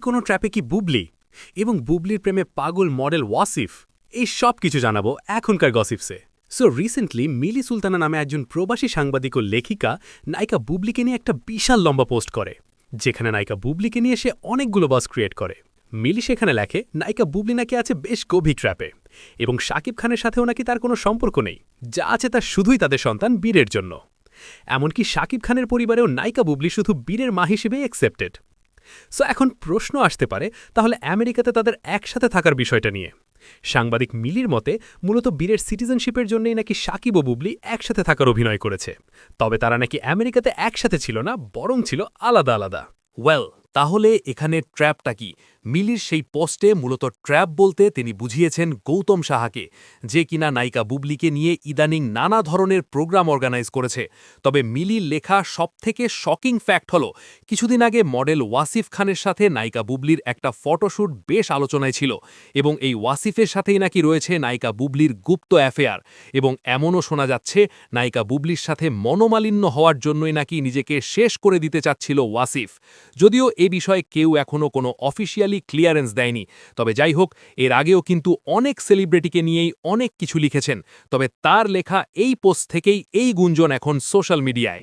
কোনো ট্র্যাপে কি বুবলি এবং বুবলির প্রেমে পাগল মডেল ওয়াসিফ এই সব কিছু জানাবো এখনকার গসিপসে। সো রিসেন্টলি মিলি সুলতানা নামে একজন প্রবাসী সাংবাদিক ও লেখিকা নায়িকা বুবলিকে নিয়ে একটা বিশাল লম্বা পোস্ট করে, যেখানে নায়িকা বুবলিকে নিয়ে সে অনেকগুলো বাস ক্রিয়েট করে। মিলি সেখানে লেখে নায়িকা বুবলি নাকি আছে বেশ গভীর ট্র্যাপে এবং শাকিব খানের সাথেও নাকি তার কোনো সম্পর্ক নেই, যা আছে তা শুধুই তাদের সন্তান বীরের জন্য। এমনকি শাকিব খানের পরিবারেও নায়িকা বুবলি শুধু বীরের মা হিসেবেই অ্যাকসেপ্টেড। সো এখন প্রশ্ন আসতে পারে, তাহলে আমেরিকাতে তাদের একসাথে থাকার বিষয়টা নিয়ে। সাংবাদিক মিলির মতে মূলত বীরের সিটিজেনশিপের জন্যই নাকি শাকিব ও বুবলি একসাথে থাকার অভিনয় করেছে, তবে তারা নাকি আমেরিকাতে একসাথে ছিল না, বরং ছিল আলাদা আলাদা। ওয়েল, তাহলে এখানে ট্র্যাপটা কি? মিলির সেই পোস্টে মূলত ট্র্যাপ বলতে তিনি বুঝিয়েছেন গৌতম সাহাকে, যে কিনা নায়িকা বুবলিকে নিয়ে ইদানিং নানা ধরনের প্রোগ্রাম অর্গানাইজ করেছে। তবে মিলির লেখা সবথেকে শকিং ফ্যাক্ট হল, কিছুদিন আগে মডেল ওয়াসিফ খানের সাথে নায়িকা বুবলির একটা ফটোশ্যুট বেশ আলোচনায় ছিল, এবং এই ওয়াসিফের সাথেই নাকি রয়েছে নায়িকা বুবলির গুপ্ত অ্যাফেয়ার, এবং এমনও শোনা যাচ্ছে নায়িকা বুবলির সাথে মনোমালিন্য হওয়ার জন্যই নাকি নিজেকে শেষ করে দিতে চাচ্ছিল ওয়াসিফ। যদিও এ বিষয়ে কেউ এখনও কোনো অফিসিয়ালি ক্লিয়ারেন্স দেয়নি, তবে যাই হোক, এর আগেও কিন্তু অনেক সেলিব্রিটিকে নিয়েই অনেক কিছু লিখেছেন। তবে তার লেখা এই পোস্ট থেকেই এই গুঞ্জন এখন সোশ্যাল মিডিয়ায়।